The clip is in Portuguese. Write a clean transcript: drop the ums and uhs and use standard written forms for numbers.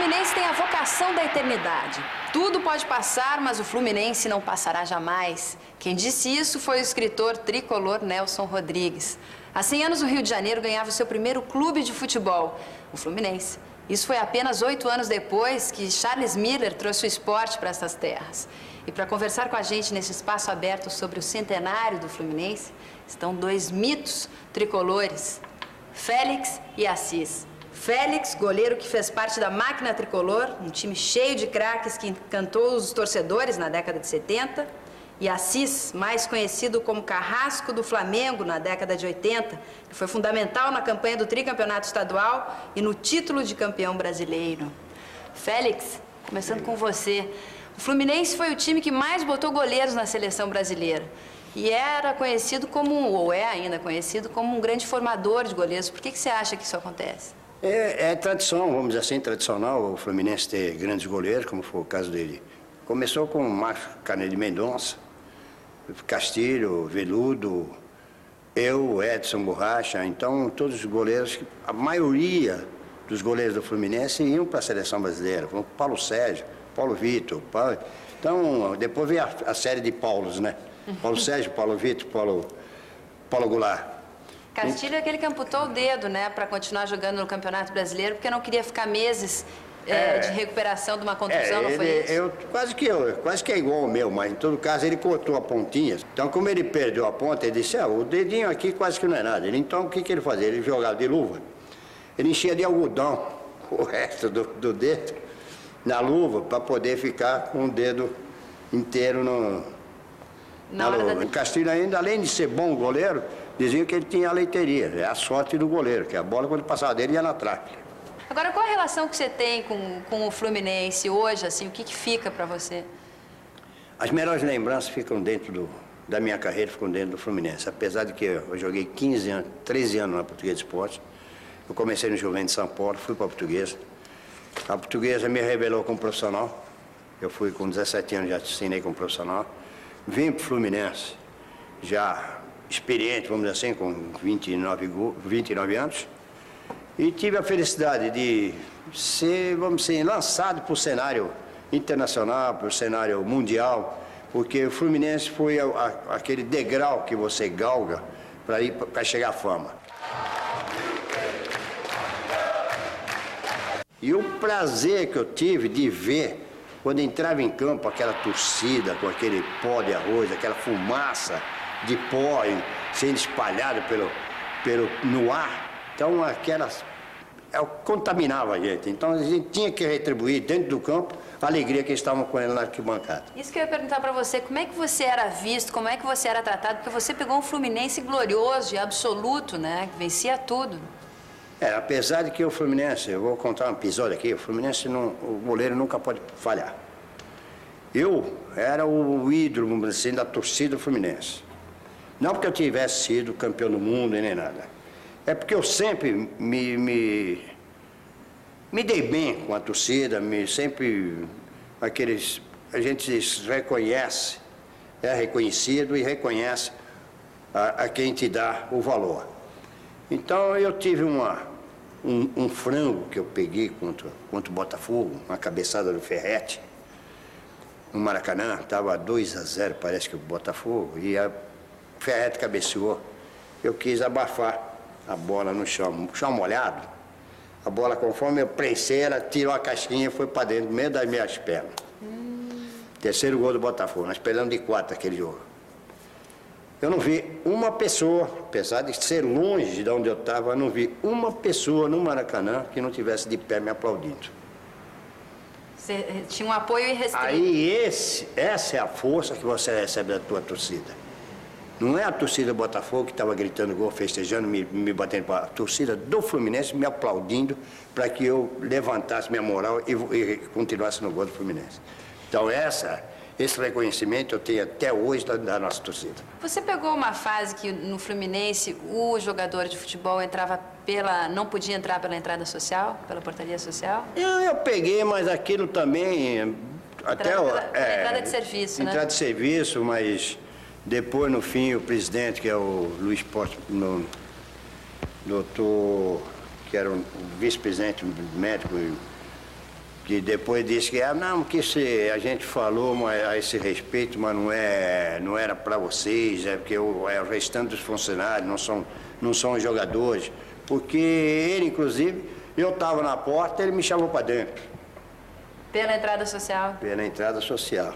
Fluminense tem a vocação da eternidade. Tudo pode passar, mas o Fluminense não passará jamais. Quem disse isso foi o escritor tricolor Nelson Rodrigues. Há 100 anos, o Rio de Janeiro ganhava o seu primeiro clube de futebol, o Fluminense. Isso foi apenas 8 anos depois que Charles Miller trouxe o esporte para essas terras. E para conversar com a gente nesse espaço aberto sobre o centenário do Fluminense, estão 2 mitos tricolores, Félix e Assis. Félix, goleiro que fez parte da máquina tricolor, um time cheio de craques que encantou os torcedores na década de 70. E Assis, mais conhecido como Carrasco do Flamengo na década de 80, que foi fundamental na campanha do tricampeonato estadual e no título de campeão brasileiro. Félix, começando com você, o Fluminense foi o time que mais botou goleiros na seleção brasileira. E era conhecido como, ou é ainda conhecido como um grande formador de goleiros. Por que você acha que isso acontece? É tradição, vamos dizer assim, tradicional o Fluminense ter grandes goleiros, como foi o caso dele. Começou com o Márcio Carneiro de Mendonça, Castilho, Veludo, eu, Edson Borracha. Então, todos os goleiros, a maioria dos goleiros do Fluminense iam para a seleção brasileira, como Paulo Sérgio, Paulo Vitor. Então, depois veio a série de Paulos, né? Paulo Sérgio, Paulo Vitor, Paulo Goulart. Castilho é aquele que amputou o dedo, né, para continuar jogando no Campeonato Brasileiro, porque não queria ficar meses de recuperação de uma contusão, não foi isso? Quase que é igual ao meu, mas em todo caso ele cortou a pontinha. Então, como ele perdeu a ponta, ele disse, o dedinho aqui quase que não é nada. Então, o que ele fazia? Ele jogava de luva, ele enchia de algodão o resto do dedo na luva para poder ficar com o dedo inteiro na luva. O Castilho ainda, além de ser bom goleiro, diziam que ele tinha a leiteria, é a sorte do goleiro, que a bola quando passava dele ia na trave. Agora, qual a relação que você tem com o Fluminense hoje, assim, o que fica para você? As melhores lembranças ficam dentro da minha carreira, ficam dentro do Fluminense. Apesar de que eu joguei 13 anos na Portuguesa de Esportes, eu comecei no Juventude de São Paulo, fui para a Portuguesa. A Portuguesa me revelou como profissional, eu fui com 17 anos, já assinei como profissional. Vim para o Fluminense, já experiente, vamos dizer assim, com 29 anos, e tive a felicidade de ser, vamos dizer, lançado para o cenário internacional, para o cenário mundial, porque o Fluminense foi aquele degrau que você galga para chegar à fama. E o prazer que eu tive de ver, quando entrava em campo, aquela torcida com aquele pó de arroz, aquela fumaça de pó sendo espalhada no ar. Então, contaminava a gente. Então, a gente tinha que retribuir dentro do campo a alegria que eles estavam com ele na arquibancada. Isso que eu ia perguntar para você, como é que você era visto, como é que você era tratado? Porque você pegou um Fluminense glorioso e absoluto, né? Que vencia tudo. Apesar de que o Fluminense, eu vou contar um episódio aqui, o Fluminense, o goleiro nunca pode falhar. Eu era o ídolo, vamos dizer assim, da torcida do Fluminense. Não porque eu tivesse sido campeão do mundo nem nada. É porque eu sempre me dei bem com a torcida, a gente se reconhece, é reconhecido e reconhece a quem te dá o valor. Então eu tive um frango que eu peguei contra o Botafogo, uma cabeçada do Ferretti, no Maracanã, estava 2-0, parece que o Botafogo, e o Ferretti cabeceou. Eu quis abafar a bola no chão molhado. A bola, conforme eu prensei, ela tirou a caixinha e foi para dentro, no meio das minhas pernas. Terceiro gol do Botafogo, nós perdemos de 4 aquele jogo. Eu não vi uma pessoa, apesar de ser longe de onde eu estava, eu não vi uma pessoa no Maracanã que não tivesse de pé me aplaudindo. Você tinha um apoio irrestrito. Aí essa é a força que você recebe da tua torcida. Não é a torcida do Botafogo que estava gritando gol, festejando, me batendo para a torcida do Fluminense me aplaudindo para que eu levantasse minha moral e continuasse no gol do Fluminense. Então esse reconhecimento eu tenho até hoje da nossa torcida. Você pegou uma fase que no Fluminense o jogador de futebol não podia entrar pela entrada social, pela portaria social? Eu peguei, mas aquilo também entrada de serviço, né? Entrada de serviço, mas depois no fim o presidente, que é o Luiz Porto, doutor, que era o vice-presidente médico, que depois disse que não, que a gente falou a esse respeito, mas não era para vocês, é porque o restante dos funcionários não são os jogadores. Porque ele, inclusive, eu estava na porta, ele me chamou para dentro. Pela entrada social? Pela entrada social.